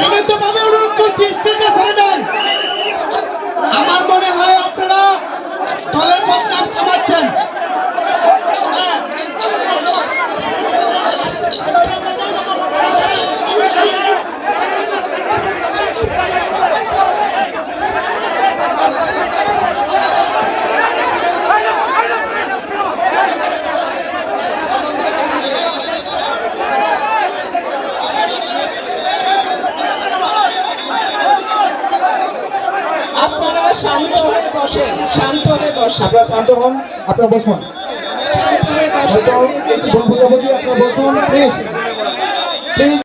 বিনীতভাবে অনুরোধ করছি স্টেজে ছেড়ে দেন। আমার মনে হয় আপনারা দলের বদনাম কামাচ্ছেন। আপনারা শান্ত হয়ে বসেন, শান্ত হয়ে বসেন, আপনারা শান্ত হন, আপনারা বসুন। শান্ত হয়ে বসেন। হয়তো একটু ভুল বুঝাবুঝি, আপনারা বসুন প্লিজ প্লিজ।